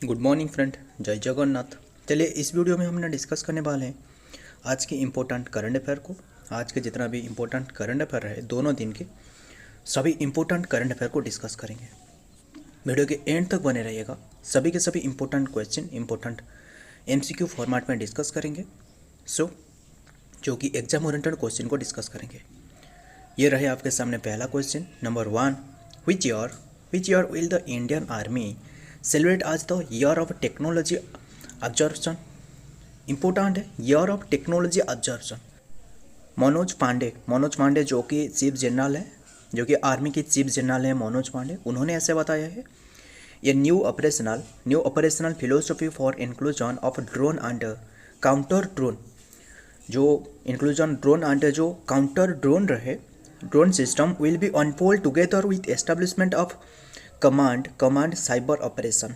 Good morning friend, जय जगन्नाथ। चलिए इस वीडियो में हमने डिस्कस करने वाले हैं आज के इम्पोर्टेंट करंट अफेयर को। आज के जितना भी इम्पोर्टेंट करंट अफेयर है दोनों दिन के सभी इम्पोर्टेंट करंट अफेयर को डिस्कस करेंगे। वीडियो के एंड तक बने रहिएगा। सभी के सभी important question important MCQ format में डिस्कस करेंगे। जो कि एग्जाम ओरिएंटेड क्वेश्चन को डिस्कस करेंगे। ये रहे आपके सामने पहला question number 1। Which year will the Indian army celebrate as the year of technology observation. Important है, year of technology observation. Manoj Pande जो कि चीफ जनरल है, जो कि आर्मी के चीफ जनरल है मनोज पांडे, उन्होंने ऐसे बताया है। ये new operational philosophy for inclusion of drone and counter drone, जो इंक्लूजन ड्रोन एंड जो काउंटर ड्रोन रहे drone system will be unfold together with establishment of command cyber operation.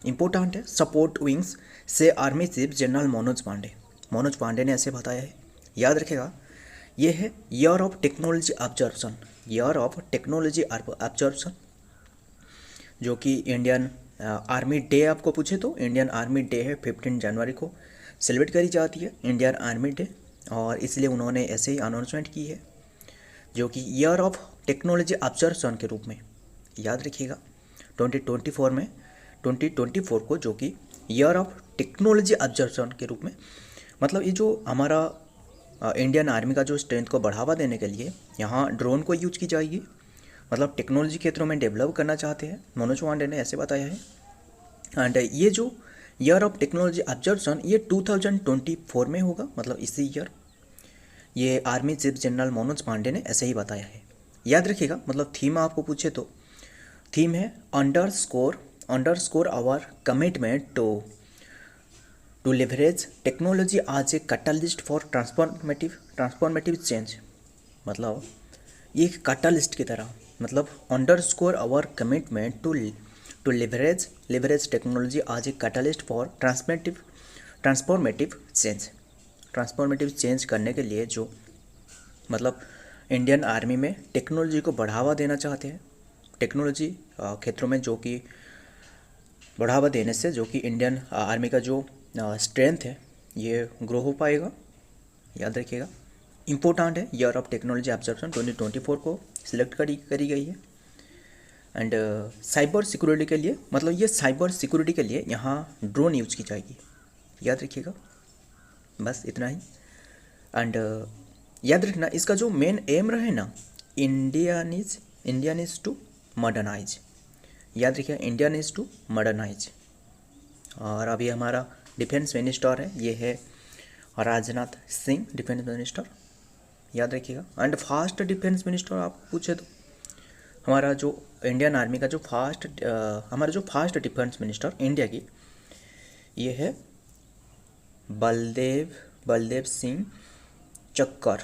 Important है, सपोर्ट विंग्स से army chief general Manoj Pande ने ऐसे बताया है। याद रखेगा, ये है ईयर ऑफ टेक्नोलॉजी ऑब्जर्वेशन, जो कि इंडियन आर्मी डे आपको पूछे तो इंडियन आर्मी डे है 15 जनवरी को सेलिब्रेट करी जाती है इंडियन आर्मी डे, और इसलिए उन्होंने ऐसे ही अनाउंसमेंट की है जो कि ईयर ऑफ टेक्नोलॉजी ऑब्जर्वेशन के रूप में। याद रखिएगा 2024 को जो कि ईयर ऑफ टेक्नोलॉजी ऑब्जर्वेशन के रूप में, मतलब ये जो हमारा इंडियन आर्मी का जो स्ट्रेंथ को बढ़ावा देने के लिए यहाँ ड्रोन को यूज की जाएगी, मतलब टेक्नोलॉजी क्षेत्रों में डेवलप करना चाहते हैं, मनोज पांडे ने ऐसे बताया है। एंड ये जो ईयर ऑफ टेक्नोलॉजी ऑब्जर्वेशन ये 2024 में होगा, मतलब इसी ईयर। ये army chief general Manoj Pande ने ऐसे ही बताया है। याद रखिएगा, मतलब थीम आपको पूछे तो थीम है underscore our commitment to leverage technology as a catalyst for transformative change. मतलब ये एक कैटलिस्ट की तरह, मतलब underscore our commitment to leverage technology as a catalyst for transformative change करने के लिए जो, मतलब इंडियन आर्मी में टेक्नोलॉजी को बढ़ावा देना चाहते हैं। टेक्नोलॉजी क्षेत्रों में जो कि बढ़ावा देने से जो कि इंडियन आर्मी का जो स्ट्रेंथ है ये ग्रो हो पाएगा। याद रखिएगा, इम्पोर्टेंट है, ईयर ऑफ टेक्नोलॉजी ऑब्जर्वेशन 2024 को सिलेक्ट करी गई है। एंड साइबर सिक्योरिटी के लिए, मतलब ये साइबर सिक्योरिटी के लिए यहाँ ड्रोन यूज की जाएगी। याद रखिएगा, बस इतना ही। एंड याद रखना, इसका जो मेन एम रहे ना, इंडियन इज टू मॉडर्नाइज। याद रखिए, इंडियन इज टू मॉडर्नाइज। और अभी हमारा डिफेंस मिनिस्टर है, ये है राजनाथ सिंह, डिफेंस मिनिस्टर। याद रखिएगा। एंड फास्ट डिफेंस मिनिस्टर आप पूछे तो हमारा जो इंडियन आर्मी का जो हमारा जो फास्ट डिफेंस मिनिस्टर इंडिया की, ये है बलदेव सिंह चोक्कर,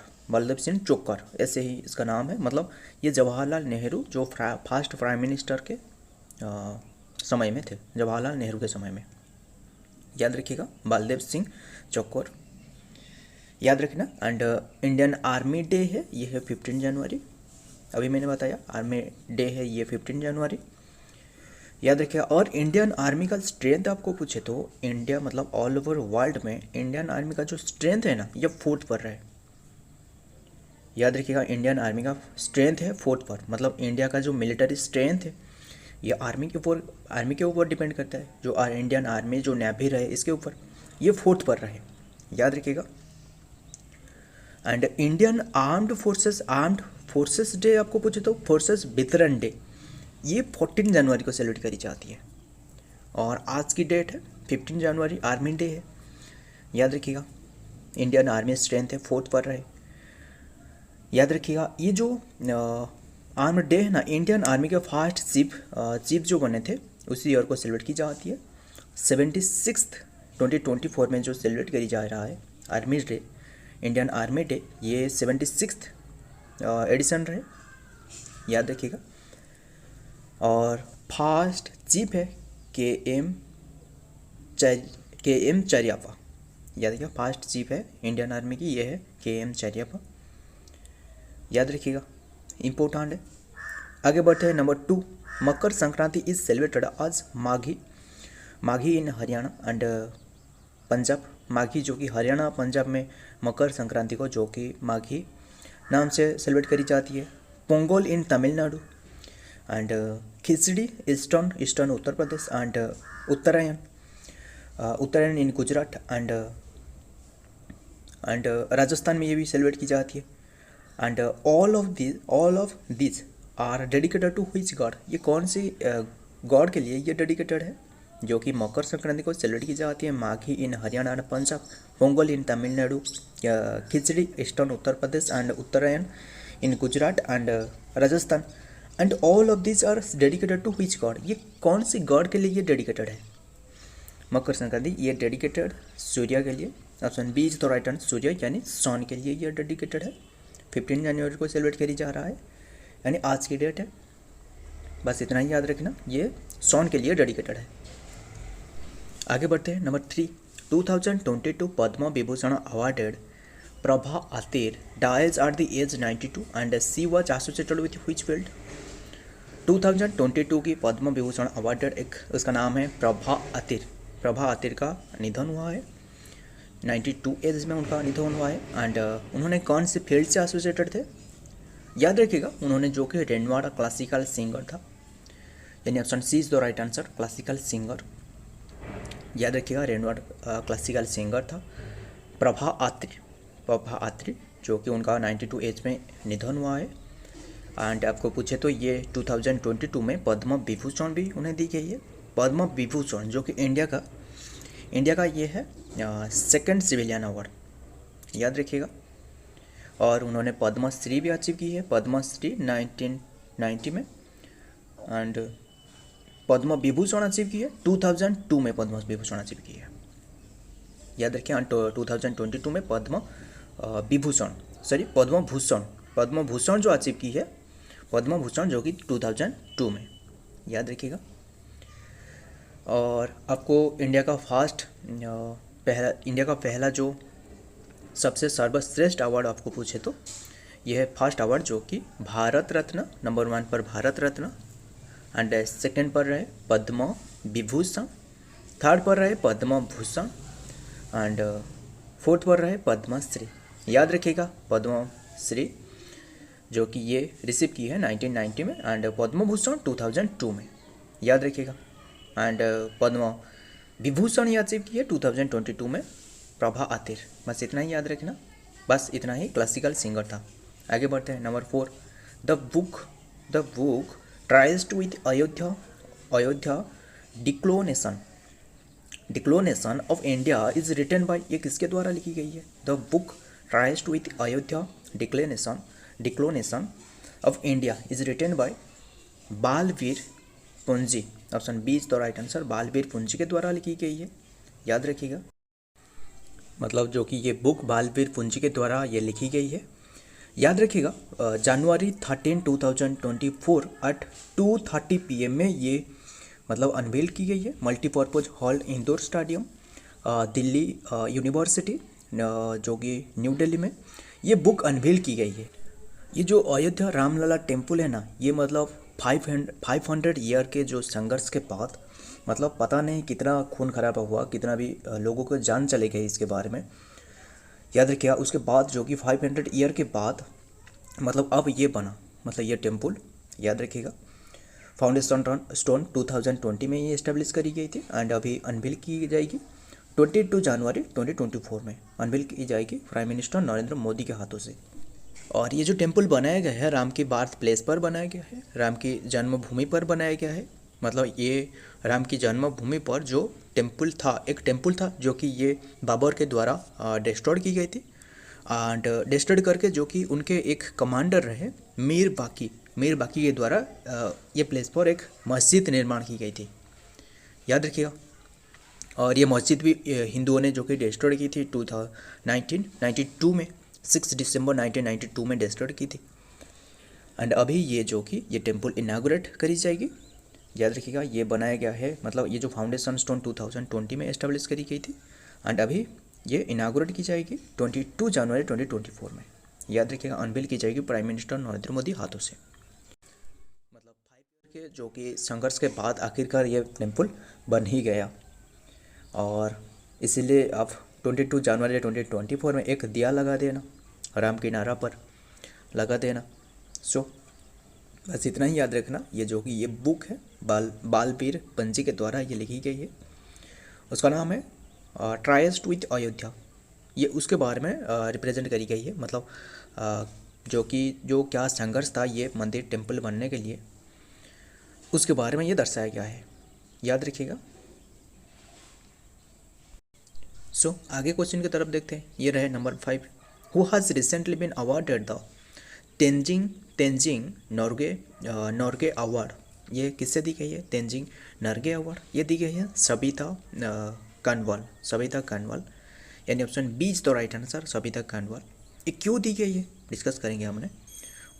ऐसे ही इसका नाम है। मतलब ये जवाहरलाल नेहरू जो फास्ट प्राइम मिनिस्टर के समय में थे, जवाहरलाल नेहरू के समय में। याद रखिएगा, बलदेव सिंह चोक्कर, याद रखना। एंड इंडियन आर्मी डे है, ये है 15 जनवरी। अभी मैंने बताया आर्मी डे है ये 15 जनवरी। याद रखिएगा। और इंडियन आर्मी का स्ट्रेंथ आपको पूछे तो इंडिया, मतलब ऑल ओवर वर्ल्ड में इंडियन आर्मी का जो स्ट्रेंथ है ना, ये 4th पर है। याद रखिएगा, इंडियन आर्मी का स्ट्रेंथ है 4th पर, मतलब इंडिया का जो मिलिट्री स्ट्रेंथ है ये आर्मी के ऊपर डिपेंड करता है। जो इंडियन आर्मी जो नेवी रहे इसके ऊपर ये 4th पर रहे। याद रखिएगा। And Indian armed forces day आपको पूछे तो फोर्सेस वितरण डे, ये 14 जनवरी को सेलिब्रेट करी जाती है। और आज की डेट है 15 जनवरी, आर्मी डे है। याद रखिएगा, इंडियन आर्मी स्ट्रेंथ है 4th पर रहे। याद रखिएगा, ये जो आर्म डे है ना, इंडियन आर्मी के फर्स्ट चीफ जो बने थे उसी ईयर को सेलिब्रेट की जाती है। 76th 2024 में जो सेलिब्रेट करी जा रहा है army day, Indian army day, ये 76th एडिशन रहे। याद रखिएगा। और फर्स्ट चीफ है KM चरियापा। याद रखिएगा, फर्स्ट चीफ है इंडियन आर्मी की, ये है KM चरियापा। याद रखिएगा, इम्पोर्टेंट है। आगे बढ़ते हैं number 2। Makar Sankranti is celebrated आज माघी इन हरियाणा एंड पंजाब, माघी जो कि हरियाणा पंजाब में मकर संक्रांति को जो कि माघी नाम से सेलिब्रेट करी जाती है। Pongal in Tamil Nadu and Khichdi eastern Uttar Pradesh and Uttarayan in Gujarat and Rajasthan में ये भी सेलिब्रेट की जाती है। And all of this are dedicated to which god, ये कौन सी गॉड के लिए ये डेडिकेटेड है जो कि मकर संक्रांति को सेलिब्रेट की जाती है। Maghi in Haryana and Punjab, Pongal in Tamil Nadu, Khichdi eastern Uttar Pradesh and Uttarayan in Gujarat and Rajasthan. And all of this are dedicated to which god, ये कौन सी गॉड के लिए ये डेडिकेटेड है मकर संक्रांति? ये डेडिकेटेड सूर्य के लिए। Option B is the right answer, Surya यानी सन के लिए ये डेडिकेटेड है। 15 जनवरी को सेलिब्रेट करी जा रहा है, यानी आज की डेट है। बस इतना ही याद रखना, ये सन के लिए डेडिकेटेड है। आगे बढ़ते हैं। Number 3, 2022 Padma Vibhushan awarded Prabha Atre dies at the age 92 and she was associated with which field? 2022 की पद्म विभूषण अवार्डेड एक उसका नाम है प्रभा अतिर। प्रभा अतिर का निधन हुआ है, 92 एज में उनका निधन हुआ है। एंड उन्होंने कौन से फील्ड से एसोसिएटेड थे? याद रखिएगा, उन्होंने जो कि रेनवाड़ा क्लासिकल सिंगर था, यानी option C is the right answer, classical singer. याद रखिएगा, रेनवाड़ा क्लासिकल सिंगर था प्रभा अत्री, जो कि उनका 92 एज में निधन हुआ है। एंड आपको पूछे तो ये 2022 में पद्म विभूषण भी उन्हें दी गई है। पद्म विभूषण जो कि इंडिया का ये है सेकंड सिविलियन अवार्ड, याद रखिएगा। और उन्होंने पद्मश्री भी अचीव की है, पद्मश्री 1990 में। एंड पद्म विभूषण अचीव की है 2002 में, पद्म विभूषण अचीव की है, याद रखिए। 2022 में पद्म भूषण जो अचीव की है, पद्म भूषण जो कि 2002 में, याद रखिएगा। और आपको इंडिया का पहला जो सबसे सर्वश्रेष्ठ अवार्ड आपको पूछे तो यह है फर्स्ट अवार्ड जो कि भारत रत्न, नंबर 1 पर भारत रत्न, एंड सेकंड पर रहे पद्म विभूषण, थर्ड पर रहे पद्म भूषण, एंड फोर्थ पर रहे पद्मश्री। याद रखिएगा, पद्मश्री जो कि ये रिसीव की है 1990 में, एंड पद्म भूषण 2002 में, याद रखिएगा। एंड पद्म विभूषण ये अचीव की है 2022 में प्रभा अतिर। बस इतना ही याद रखना, बस इतना ही क्लासिकल सिंगर था। आगे बढ़ते हैं। Number 4, the book tryst with Ayodhya decolonisation of India is written by, ये किसके द्वारा लिखी गई है? The book tryst with Ayodhya decolonisation of India is written by Balbir Punj. Option B is the right answer, Balbir Punj के द्वारा लिखी गई है, याद रखिएगा। मतलब जो कि ये बुक बालवीर पुंजी के द्वारा ये लिखी गई है, याद रखिएगा। जनवरी 13, 2024 एट 2:30 PM में ये मतलब अनवील की गई है, multipurpose hall Indore stadium, Delhi university जो कि न्यू दिल्ली में ये बुक अनवील की गई है। ये जो अयोध्या रामलला टेम्पल है ना, ये मतलब 500 ईयर के जो संघर्ष के बाद, मतलब पता नहीं कितना खून खराबा हुआ, कितना भी लोगों को जान चले गए इसके बारे में, याद रखिएगा। उसके बाद जो कि 500 ईयर के बाद मतलब अब ये बना, मतलब ये टेम्पल, याद रखिएगा। फाउंडेशन स्टोन 2020 में ये इस्टेब्लिश करी गई थी, एंड अभी अनवील की जाएगी 22 जनवरी 2024 में अनवील की जाएगी प्राइम मिनिस्टर नरेंद्र मोदी के हाथों से। और ये जो टेम्पल बनाया गया है राम की बर्थ प्लेस पर बनाया गया है, राम की जन्मभूमि पर बनाया गया है। मतलब ये राम की जन्मभूमि पर जो टेम्पल था, एक टेम्पल था जो कि ये बाबर के द्वारा डिस्ट्रॉय की गई थी, एंड डिस्ट्रॉय करके जो कि उनके एक कमांडर रहे मीर बाकी के द्वारा ये प्लेस पर एक मस्जिद निर्माण की गई थी, याद रखिएगा। और ये मस्जिद भी हिंदुओं ने जो कि डिस्ट्रॉय की थी 1992 में, 6 दिसंबर 1992 में डिस्ट्रॉय की थी। एंड अभी ये जो कि ये टेम्पल इनागुरेट करी जाएगी, याद रखिएगा। ये बनाया गया है, मतलब ये जो फाउंडेशन स्टोन 2020 में एस्टेब्लिश करी गई थी, एंड अभी ये इनागुरेट की जाएगी 22 जनवरी 2024 में, याद रखिएगा। अनवील की जाएगी प्राइम मिनिस्टर नरेंद्र मोदी हाथों से। मतलब 5 ईयर के जो कि संघर्ष के बाद आखिरकार ये टेम्पल बन ही गया। और इसीलिए आप 22 जनवरी 2024 में एक दिया लगा देना, राम किनारा पर लगा देना। सो बस इतना ही याद रखना। ये जो कि ये बुक है बालवीर पंजी के द्वारा ये लिखी गई है। उसका नाम है ट्रायस्ट विथ अयोध्या। ये उसके बारे में रिप्रेजेंट करी गई है, मतलब जो क्या संघर्ष था ये मंदिर टेम्पल बनने के लिए, उसके बारे में ये दर्शाया गया है। याद रखिएगा। सो आगे क्वेश्चन की तरफ देखते हैं। ये रहे number 5। Who has recently been awarded the Tenzing Norgay award. ये किससे दी गई है? तेंजिंग नोर्गे अवार्ड ये दी गई है सबिता कानवाल, यानी option B is the right answer, Savita Kanswal. ये क्यों दी गई है डिस्कस करेंगे हमने।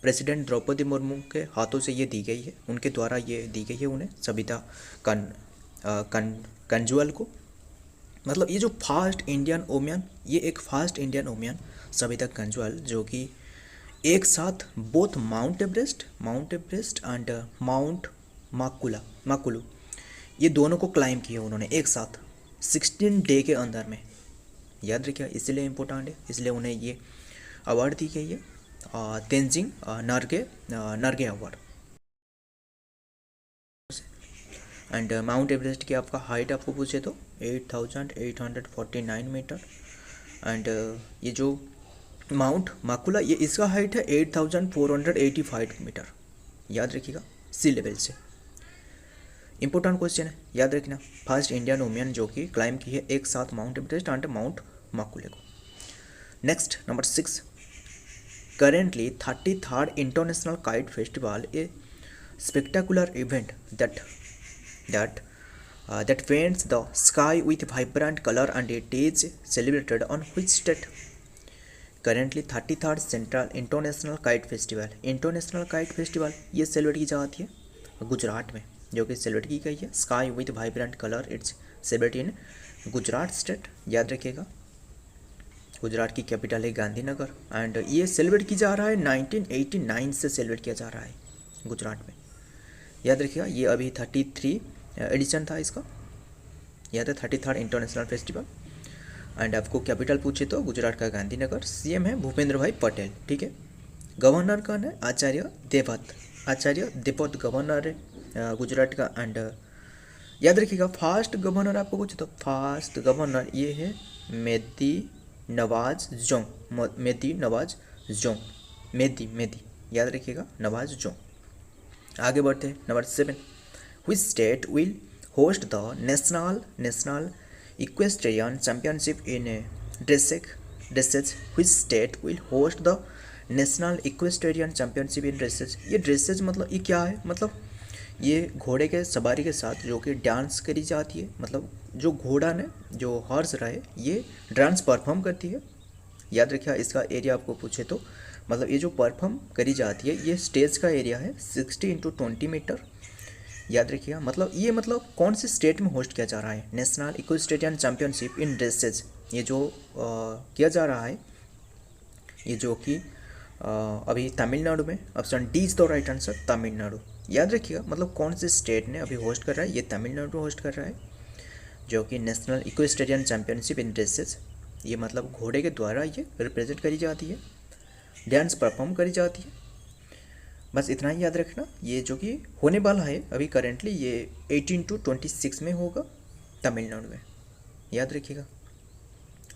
प्रेसिडेंट द्रौपदी मुर्मू के हाथों से ये दी गई है, उनके द्वारा ये दी गई है उन्हें, सबिता कांजुअल को। मतलब ये जो फास्ट इंडियन वुमेन, ये एक first Indian women Savita Kanswal, जो कि एक साथ both Mount Everest and Mount Makalu ये दोनों को क्लाइम किया उन्होंने एक साथ 16 डे के अंदर में। याद रखिए, इसलिए इम्पोर्टेंट है, इसलिए उन्हें ये अवार्ड दी गई है, Tenzing Norgay award. And Mount Everest की आपका हाइट आपको पूछे तो 8,849 मीटर। एंड ये जो माउंट माकुला, ये इसका हाइट है 8,485 मीटर। याद रखिएगा, सी लेवल से। इंपॉर्टेंट क्वेश्चन है, याद रखना। फर्स्ट इंडियन वुमेन जो कि क्लाइम की है एक साथ माउंट एवरेस्ट एंड माउंट माकुले को। Next number 6। Currently 33rd international kite festival A spectacular event that paints the sky with vibrant color and it is celebrated on which state? Currently 33rd central international kite festival ये celebrate की जाती है गुजरात में, जो कि celebrate की गई है। Sky with vibrant colour it's celebrate in Gujarat state. याद रखिएगा, गुजरात की कैपिटल है गांधीनगर एंड ये सेलिब्रेट की जा रहा है 1989 से सेलिब्रेट किया जा रहा है गुजरात में। याद रखिएगा, ये अभी 33 एडिशन था इसका। याद है 33rd इंटरनेशनल फेस्टिवल। एंड आपको कैपिटल पूछे तो गुजरात का गांधीनगर। सीएम है भूपेंद्र भाई पटेल, ठीक है। गवर्नर कौन है? आचार्य देवव्रत गवर्नर है गुजरात का। एंड याद रखिएगा, फास्ट गवर्नर आपको पूछे तो फास्ट गवर्नर ये है मेदी नवाज जोंग। याद रखिएगा, नवाज जोंग। आगे बढ़ते हैं number 7। Which state will host the national equestrian championship in dressage? Which state will host the national equestrian championship in dressage? ये dressage मतलब ये क्या है? मतलब ये घोड़े के सवारी के साथ जो कि डांस करी जाती है, मतलब जो घोड़ा ने जो हॉर्स रहे ये डांस परफॉर्म करती है। याद रखिए, इसका एरिया आपको पूछे तो मतलब ये जो परफॉर्म करी जाती है ये स्टेज का एरिया है 60 × 20 मीटर। याद रखिएगा, मतलब कौन से स्टेट में होस्ट किया जा रहा है? National equestrian championship in dressage. ये जो किया जा रहा है, ये जो कि अभी तमिलनाडु में। Option D is the right answer, Tamil Nadu. याद रखिएगा, मतलब कौन से स्टेट ने अभी होस्ट कर रहा है? ये तमिलनाडु होस्ट कर रहा है, जो कि national equestrian championship in dressage. ये मतलब घोड़े के द्वारा ये रिप्रेजेंट करी जाती है, डांस परफॉर्म करी जाती है। बस इतना ही याद रखना। ये जो कि होने वाला है अभी करेंटली ये 18 to 26 में होगा तमिलनाडु में। याद रखिएगा।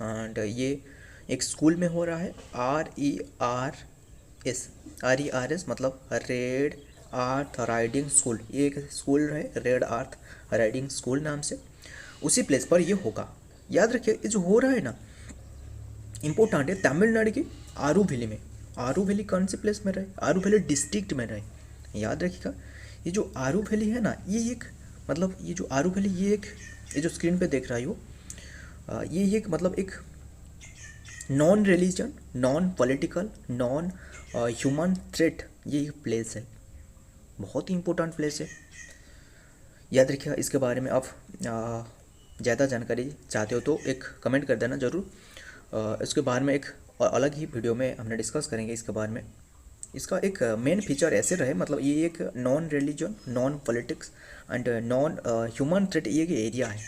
एंड ये एक स्कूल में हो रहा है, RERS मतलब रेड आर्थ राइडिंग स्कूल। ये एक स्कूल है रेड आर्थ राइडिंग स्कूल नाम से, उसी प्लेस पर ये होगा। याद रखिए, ये जो हो रहा है ना इम्पोर्टेंट है, तमिलनाडु की आरू वैली में। आरू वैली कौन से प्लेस में रहे? आरू वैली डिस्ट्रिक्ट में रहे। याद रखिएगा, ये जो आरू वैली है ना, ये एक मतलब ये जो आरू वैली ये जो स्क्रीन पे देख रही हो, ये एक मतलब एक non religion, non political, non human threat ये एक प्लेस है, बहुत ही इंपॉर्टेंट प्लेस है। याद रखिएगा, इसके बारे में आप ज़्यादा जानकारी चाहते हो तो एक कमेंट कर देना ज़रूर। इसके बारे में एक और अलग ही वीडियो में हमने डिस्कस करेंगे इसके बारे में। इसका एक मेन फीचर ऐसे रहे, मतलब ये एक non religion, non politics and non human threat ये एरिया है।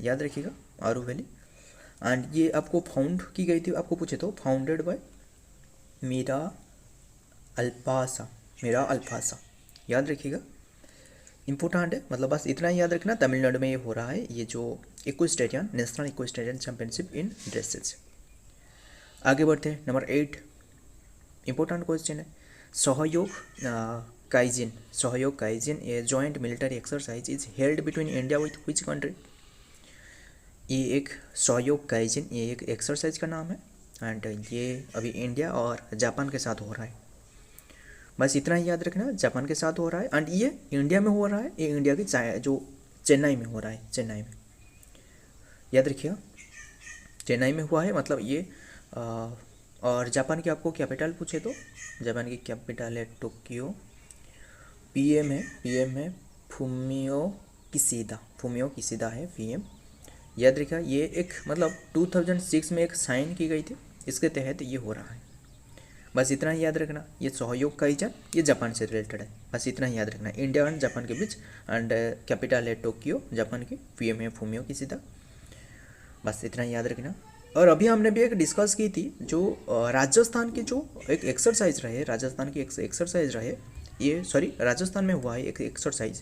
याद रखिएगा। आरू वैली। एंड ये आपको फाउंड की गई थी, आपको पूछे तो founded by Meera Alfassa, Meera Alfassa, याद रखिएगा, इम्पोर्टेंट है। मतलब बस इतना ही याद रखना, तमिलनाडु में ये हो रहा है, ये जो इक्वेस्टेरियन नेशनल इक्वेस्टेरियन चैंपियनशिप इन ड्रेसेस। आगे बढ़ते हैं, नंबर 8 इम्पोर्टेंट क्वेश्चन है, Sahyog Kaijin, Sahyog Kaijin a joint military exercise is held between India with which country. ये एक सहयोग काइजिन, ये एक एक्सरसाइज का नाम है एंड ये अभी इंडिया और जापान के साथ हो रहा है। बस इतना ही याद रखना, जापान के साथ हो रहा है एंड ये इंडिया में हो रहा है, ये इंडिया की जो चेन्नई में हो रहा है, चेन्नई में, याद रखिएगा, चेन्नई में हुआ है। मतलब ये और जापान की आपको कैपिटल पूछे तो जापान की कैपिटल है टोक्यो, पीएम है फूमियो किशिदा है पीएम, याद रखिएगा। ये एक मतलब 2006 में एक साइन की गई थी, इसके तहत ये हो रहा है। बस इतना ही याद रखना, ये सहयोग काइजिन ये जापान से रिलेटेड है, बस इतना ही याद रखना, इंडिया एंड जापान के बीच, एंड कैपिटल है टोक्यो जापान की, पीएम है फूमियो किशिदा, बस इतना ही याद रखना। और अभी हमने भी एक डिस्कस की थी, जो राजस्थान की जो एक एक्सरसाइज रहे, राजस्थान की एक्सरसाइज रहे, ये सॉरी राजस्थान में हुआ है एक एक्सरसाइज,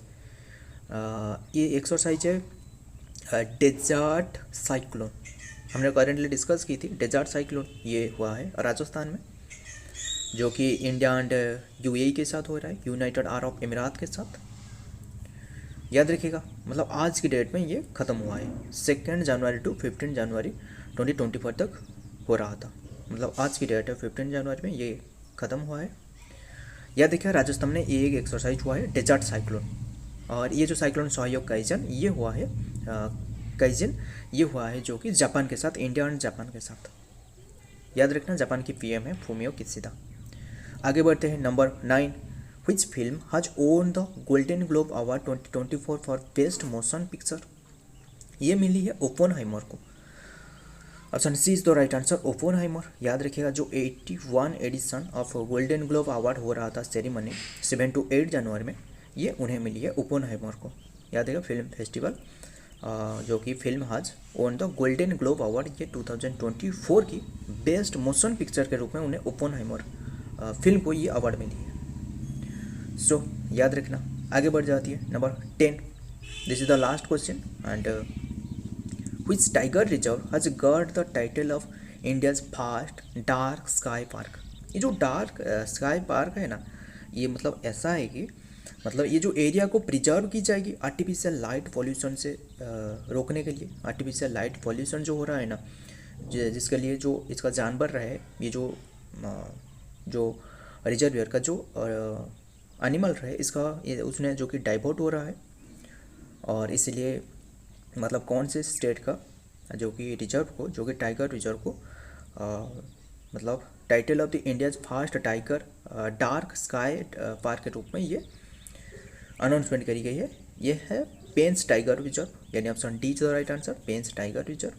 ये एक्सरसाइज है डेजर्ट साइक्लोन, हमने करेंटली डिस्कस की थी, डेजर्ट साइक्लोन ये हुआ है राजस्थान में, जो कि इंडिया एंड यूएई के साथ हो रहा है, यूनाइटेड अरब अमीरात के साथ, याद रखिएगा। मतलब आज की डेट में ये ख़त्म हुआ है, 2 जनवरी टू 15 जनवरी 2024 तक हो रहा था, मतलब आज की डेट है 15 जनवरी में ये ख़त्म हुआ है। याद देखिए, राजस्थान में ये एक एक्सरसाइज हुआ है डेजर्ट साइक्लोन, और ये जो साइक्लोन सहयोग काइजिन ये हुआ है, काइजिन ये हुआ है जो कि जापान के साथ, इंडिया एंड जापान के साथ, याद रखना। जापान की पीएम है फूमियो किशिदा। आगे बढ़ते हैं, number 9 which film has won the Golden Globe award 2024 for best motion picture. ये मिली है ओपेनहाइमर को, option C is the right answer, Oppenheimer, याद रखिएगा। जो 81 edition of Golden Globe award हो रहा था सेरेमनी 7 to 8 जनवरी में, ये उन्हें मिली है ओपेनहाइमर को, याद रखिएगा। फिल्म फेस्टिवल जो कि film has won the Golden Globe award, ये 2024 की बेस्ट मोशन पिक्चर के रूप में उन्हें ओपेनहाइमर फिल्म को ये अवार्ड मिली है। सो याद रखना, आगे बढ़ जाती है number 10, this is the last question and which tiger reserve has got the title of India's first dark sky park। ये जो डार्क स्काई पार्क है ना, ये मतलब ऐसा है कि मतलब ये जो एरिया को प्रिजर्व की जाएगी आर्टिफिशियल लाइट पॉल्यूशन से रोकने के लिए। आर्टिफिशियल लाइट पॉल्यूशन जो हो रहा है ना, जिसके लिए जो इसका जानवर रहे, ये जो रिजर्वियर का जो एनिमल रहे, इसका ये उसने जो कि डाइवर्ट हो रहा है, और इसलिए मतलब कौन से स्टेट का जो कि रिजर्व को, जो कि टाइगर रिजर्व को मतलब title of the India's first tiger dark sky park के रूप में ये अनाउंसमेंट करी गई है। ये है पेंस टाइगर रिजर्व, यानी option D is the right answer, Pench tiger reserve,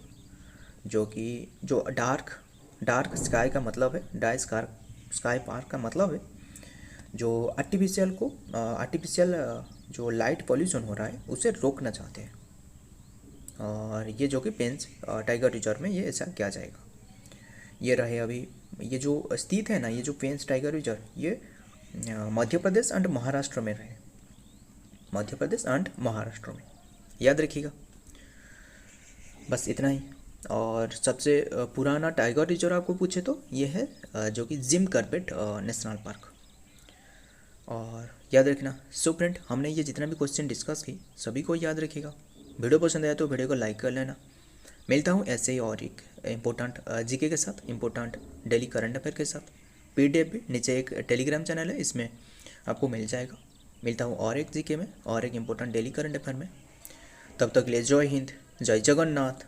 जो कि जो डार्क स्काई का मतलब है, डार्क स्काई पार्क का मतलब है जो आर्टिफिशियल जो लाइट पॉल्यूशन हो रहा है उसे रोकना चाहते हैं, और ये जो कि पेंस टाइगर रिजर्व में ये ऐसा किया जाएगा। ये रहे अभी ये जो स्थित है ना, ये जो पेंस टाइगर रिजर्व ये मध्य प्रदेश एंड महाराष्ट्र में रहे, मध्य प्रदेश एंड महाराष्ट्र में, याद रखिएगा। बस इतना ही। और सबसे पुराना टाइगर रिजर्व आपको पूछे तो ये है जो कि जिम कॉर्बेट नेशनल पार्क, और याद रखना। सो फ्रेंड, हमने ये जितना भी क्वेश्चन डिस्कस की सभी को याद रखिएगा। वीडियो पसंद आया तो वीडियो को लाइक कर लेना। मिलता हूँ ऐसे ही और एक इम्पोर्टेंट जीके के साथ, इम्पोर्टेंट डेली करंट अफेयर के साथ। पीडीएफ भी नीचे एक टेलीग्राम चैनल है, इसमें आपको मिल जाएगा। मिलता हूँ और एक जीके में और एक इम्पोर्टेंट डेली करंट अफेयर में। तब तक के लिए जय हिंद, जय जगन्नाथ।